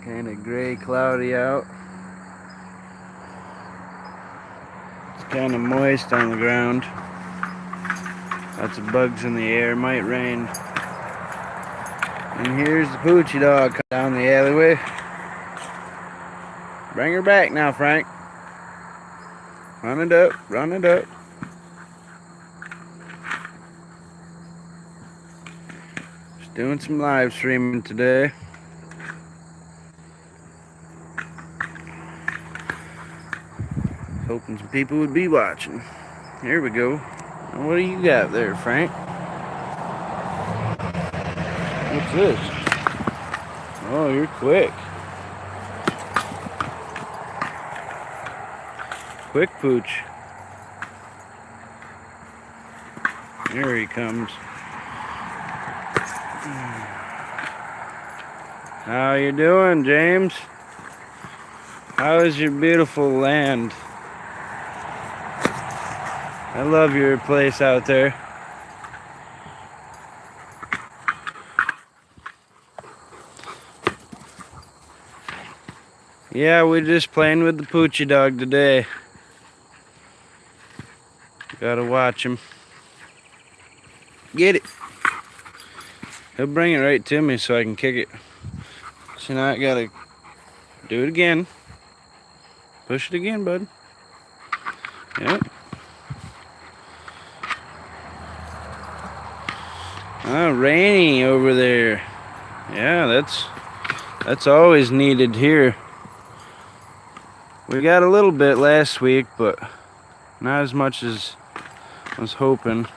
Kind of gray, cloudy out. It's kind of moist on the ground. Lots of bugs in the air. Might rain. And here's the Poochie dog coming down the alleyway. Bring her back now, Frank. Run it up, run it up. Just doing some live streaming today. Hoping some people would be watching. Here we go. And what do you got there, Frank? What's this? Oh, you're quick. Quick pooch. Here he comes. How you doing, James? How is your beautiful land? I love your place out there. Yeah, we're just playing with the Poochie dog today. Gotta watch him. Get it. He'll bring it right to me so I can kick it. So now I gotta do it again. Push it again, bud. Yep. Oh, rainy over there. Yeah, that's always needed here. We got a little bit last week, but not as much as I was hoping.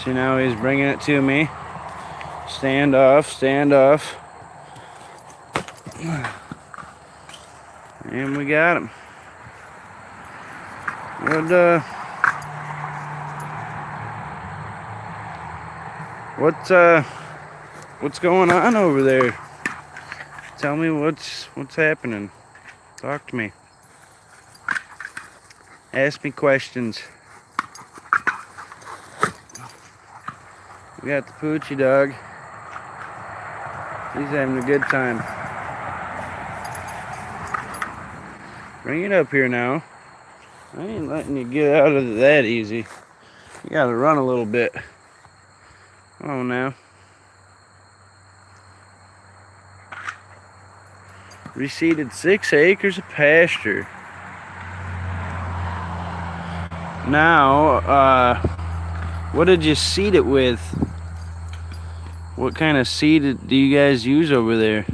See, now he's bringing it to me. Stand off, stand off. And we got him. What's going on over there? Tell me what's happening. Talk to me. Ask me questions. We got the Poochie dog. He's having a good time. Bring it up here now. I ain't letting you get out of it that easy. You gotta run a little bit. Come on now. Reseeded 6 acres of pasture. Now, what did you seed it with? What kind of seed do you guys use over there?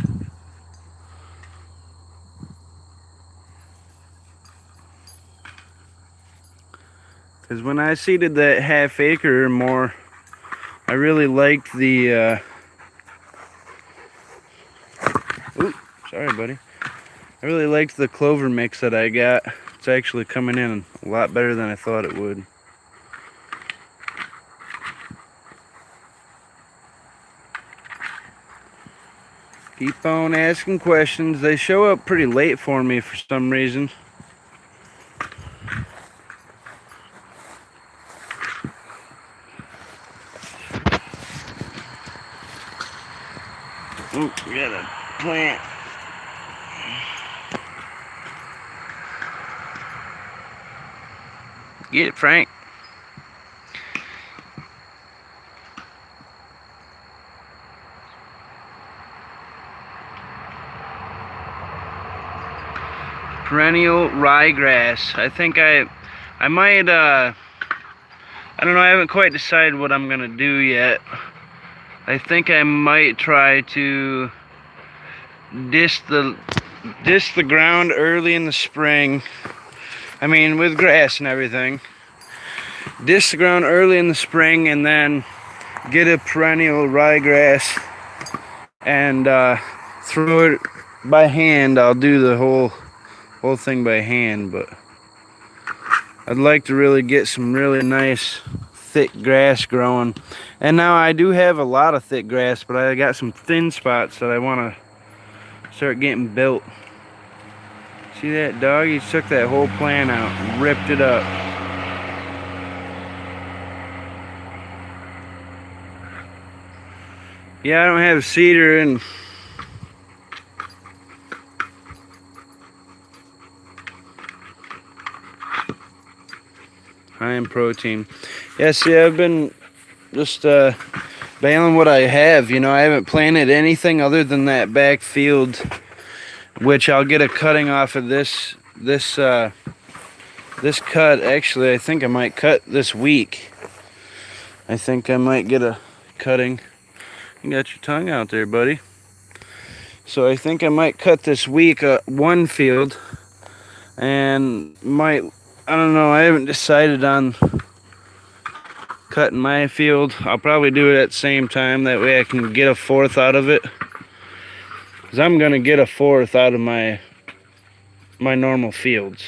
Because when I seeded that half acre or more, I really liked the, ooh, sorry buddy. I really liked the clover mix that I got. It's actually coming in a lot better than I thought it would. Keep on asking questions. They show up pretty late for me for some reason. Oh, we got a plant. Get it, Frank. Perennial ryegrass. I think I might, I don't know, I haven't quite decided what I'm gonna do yet. I think I might try to disc the ground early in the spring. I mean, with grass and everything. Disc the ground early in the spring and then get a perennial ryegrass and throw it by hand. I'll do the whole thing by hand, but I'd like to really get some really nice thick grass growing. And now I do have a lot of thick grass, but I got some thin spots that I want to start getting built. See that dog? He took that whole plant out and ripped it up. Yeah, I don't have cedar, and high in protein. Yeah, see, I've been just baling what I have. You know, I haven't planted anything other than that back field, which I'll get a cutting off of this cut. Actually, I think I might cut this week. I think I might get a cutting. You got your tongue out there, buddy. So I think I might cut this week one field, and I don't know, I haven't decided on cutting my field. I'll probably do it at the same time, that way I can get a fourth out of it. Because I'm going to get a fourth out of my normal fields.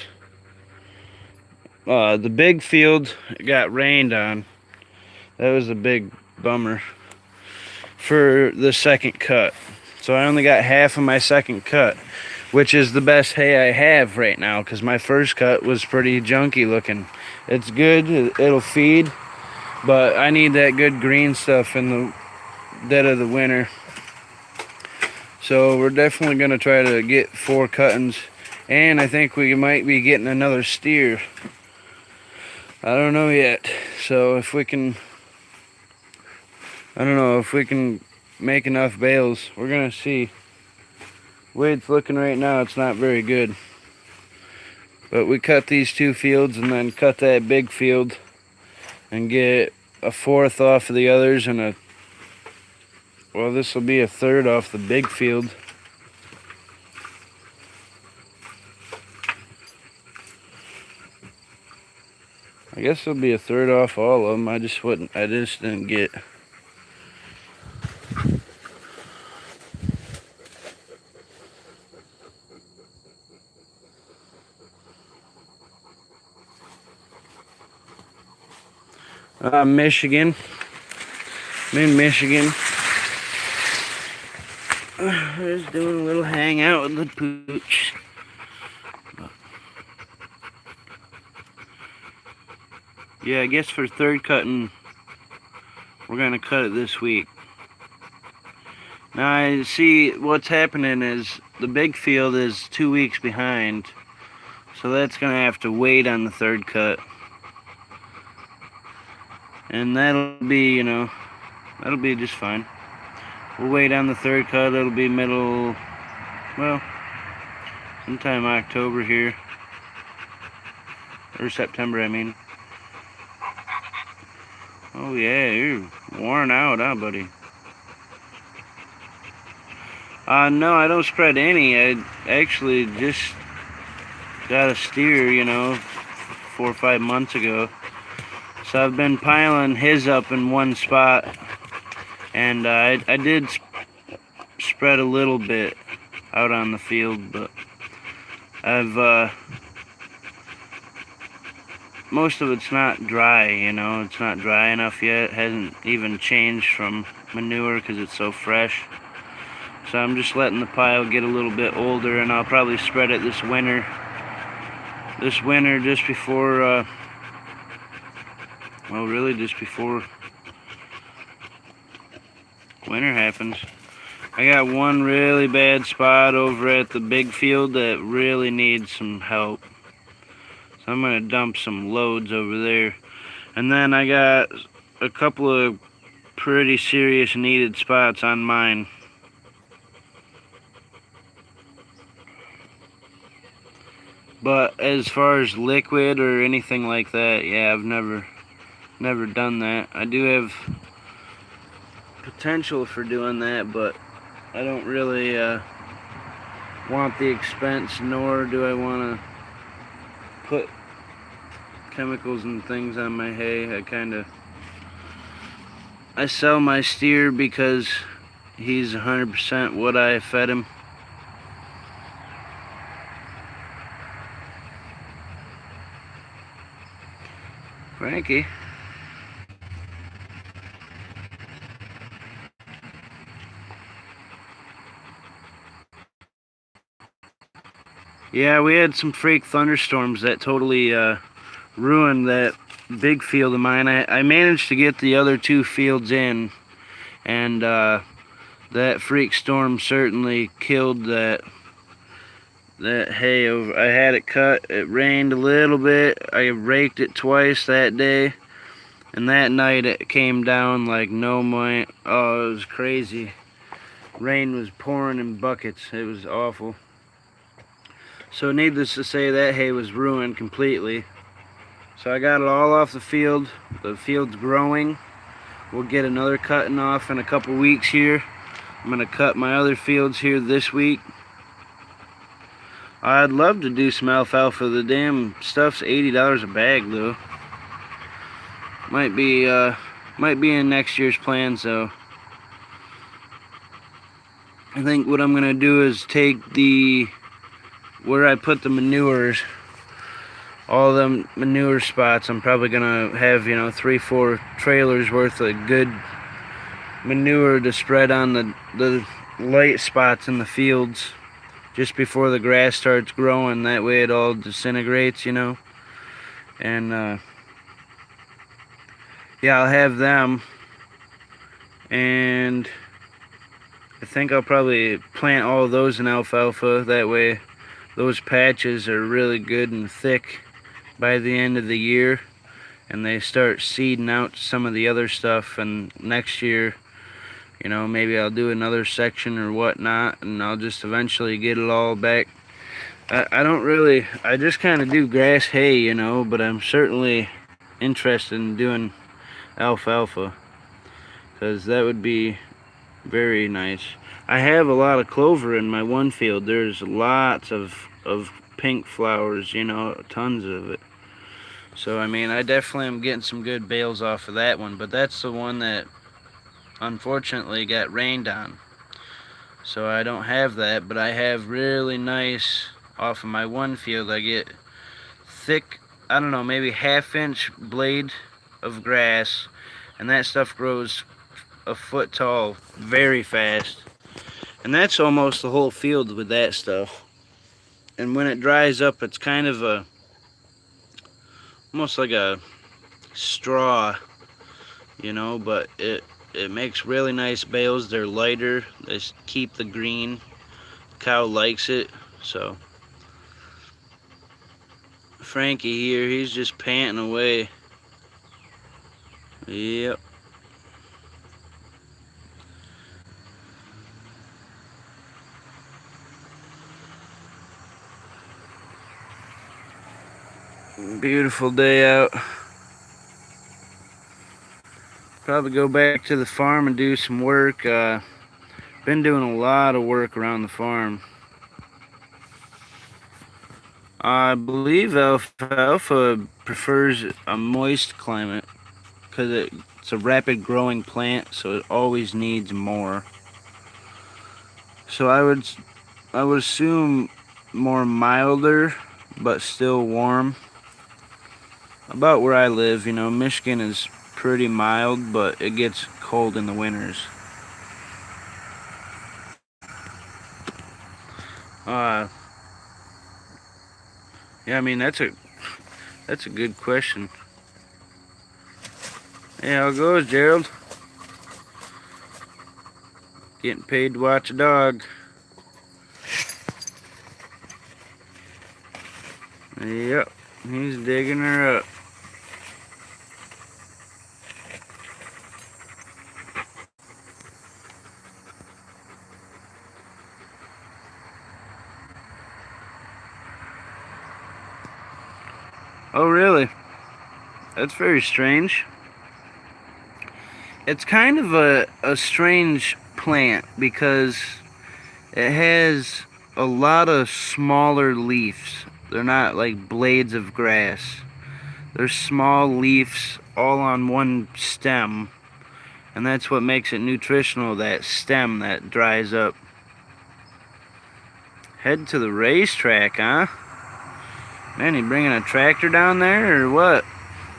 The big field got rained on. That was a big bummer for the second cut. So I only got half of my second cut, which is the best hay I have right now, because my first cut was pretty junky looking. It's good, it'll feed, but I need that good green stuff in the dead of the winter. So we're definitely going to try to get 4 cuttings, and I think we might be getting another steer. I don't know yet. So if we can, I don't know if we can make enough bales. We're gonna see. The way it's looking right now, it's not very good. But we cut these 2 fields and then cut that big field and get a fourth off of the others, and well, this will be a third off the big field. I guess it'll be a third off all of them. I just didn't get. Michigan. I'm in Michigan. Just doing a little hangout with the pooch. Yeah, I guess for third cutting, we're gonna cut it this week. Now I see what's happening is the big field is 2 weeks behind, so that's gonna have to wait on the third cut. And that'll be, you know, that'll be just fine. We'll wait on the third cut. It'll be middle, well, sometime October here, or September, I mean. Oh yeah, you're worn out, huh, buddy? No, I don't spread any. I actually just got a steer, you know, 4 or 5 months ago. So I've been piling his up in one spot, and I did spread a little bit out on the field, but I've most of it's not dry, you know, it's not dry enough yet. It hasn't even changed from manure because it's so fresh. So I'm just letting the pile get a little bit older, and I'll probably spread it this winter. This winter, just before well, really just before winter happens. I got one really bad spot over at the big field that really needs some help. So I'm going to dump some loads over there. And then I got a couple of pretty serious needed spots on mine. But as far as liquid or anything like that, yeah, I've never done that. I do have potential for doing that, but I don't really want the expense, nor do I want to put chemicals and things on my hay. I sell my steer because he's 100% what I fed him. Frankie. Yeah, we had some freak thunderstorms that totally ruined that big field of mine. I managed to get the other 2 fields in, and that freak storm certainly killed that that hay over. I had it cut. It rained a little bit. I raked it twice that day, and that night it came down like no mind. Oh, it was crazy. Rain was pouring in buckets. It was awful. So needless to say, that hay was ruined completely. So I got it all off the field. The field's growing. We'll get another cutting off in a couple weeks here. I'm gonna cut my other fields here this week. I'd love to do some alfalfa. The damn stuff's $80 a bag though. Might be in next year's plans though. I think what I'm gonna do is take where I put the manures, all them manure spots, I'm probably gonna have, 3-4 trailers worth of good manure to spread on the light spots in the fields just before the grass starts growing. That way it all disintegrates, and yeah, I'll have them, and I think I'll probably plant all of those in alfalfa. That way those patches are really good and thick by the end of the year, and they start seeding out some of the other stuff, and next year, maybe I'll do another section or whatnot, and I'll just eventually get it all back. I just kind of do grass hay, but I'm certainly interested in doing alfalfa, because that would be very nice. I have a lot of clover in my one field. There's lots of pink flowers, tons of it. So, I definitely am getting some good bales off of that one, but that's the one that unfortunately got rained on. So I don't have that, but I have really nice, off of my one field, I get thick, I don't know, maybe half-inch blade of grass, and that stuff grows a foot tall very fast. And that's almost the whole field with that stuff. And when it dries up, it's kind of almost like a straw, but it makes really nice bales. They're lighter, they keep the green. The cow likes it. So Frankie here, he's just panting away. Yep. Beautiful day out. Probably go back to the farm and do some work. Been doing a lot of work around the farm. I believe alfalfa prefers a moist climate because it's a rapid growing plant, so it always needs more. So I would assume more milder, but still warm. About where I live, Michigan is pretty mild, but it gets cold in the winters. Yeah, that's a good question. Hey, how it goes, Gerald? Getting paid to watch a dog. Yep, he's digging her up. Oh, really? That's very strange. It's kind of a strange plant because it has a lot of smaller leaves. They're not like blades of grass. They're small leaves all on one stem, and that's what makes it nutritional, that stem that dries up. Head to the racetrack, huh? Man, you bringing a tractor down there or what?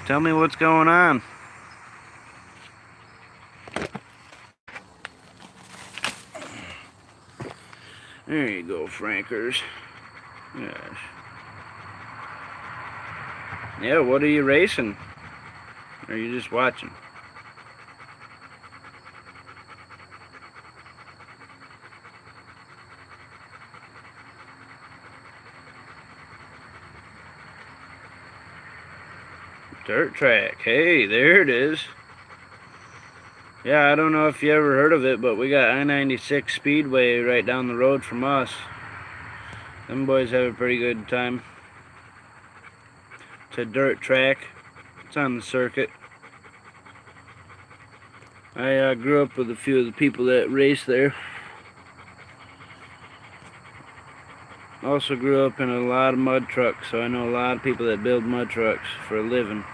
Tell me what's going on. There you go, Frankers. Yes. Yeah, what are you racing? Or are you just watching? Dirt track. Hey, there it is. Yeah, I don't know if you ever heard of it, but we got I-96 Speedway right down the road from us. Them boys have a pretty good time. It's a dirt track. It's on the circuit. I grew up with a few of the people that race there. Also grew up in a lot of mud trucks, so I know a lot of people that build mud trucks for a living.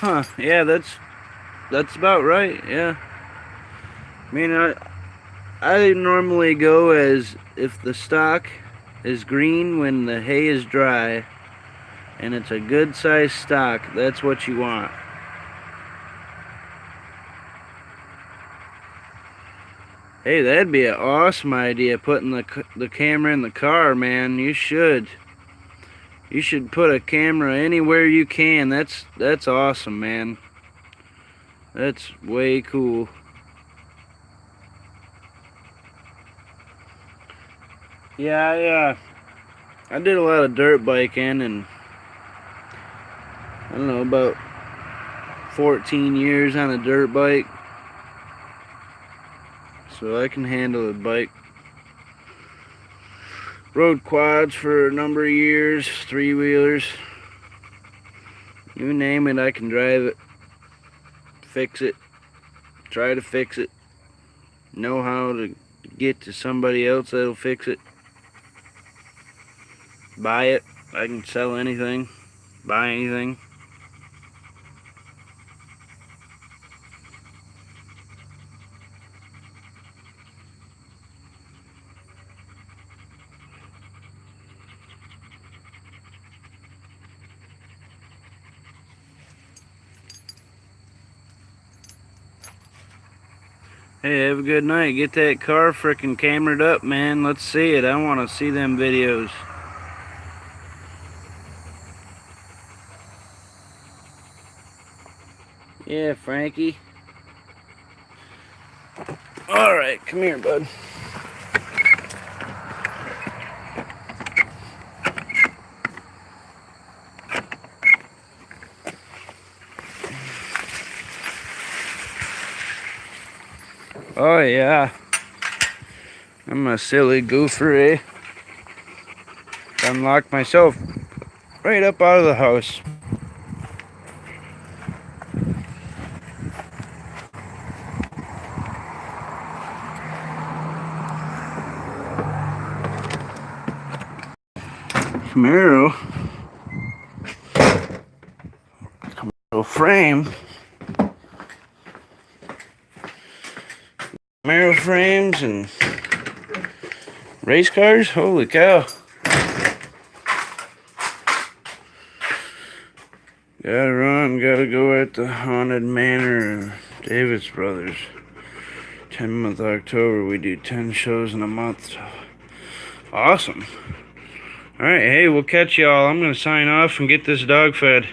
Huh, yeah, that's about right, yeah. I mean, I normally go as if the stock is green when the hay is dry and it's a good sized stock, that's what you want. Hey, that'd be an awesome idea, putting the camera in the car, man. You should put a camera anywhere you can. That's awesome, man. That's way cool. Yeah, I did a lot of dirt biking, and I don't know, about 14 years on a dirt bike. So I can handle a bike. Rode quads for a number of years, three-wheelers. You name it, I can drive it. Fix it. Try to fix it. Know how to get to somebody else that'll fix it. Buy it. I can sell anything. Buy anything. Hey, have a good night. Get that car frickin' cameraed up, man. Let's see it. I want to see them videos. Yeah, Frankie. Alright, come here, bud. Oh, yeah. I'm a silly goofer, eh? Unlocked myself right up out of the house. Camaro frame. Camaro frames and race cars. Holy cow. Gotta run, gotta go at the Haunted Manor of Davis Brothers. 10th October, we do 10 shows in a month. Awesome. Alright, hey, we'll catch y'all. I'm gonna sign off and get this dog fed.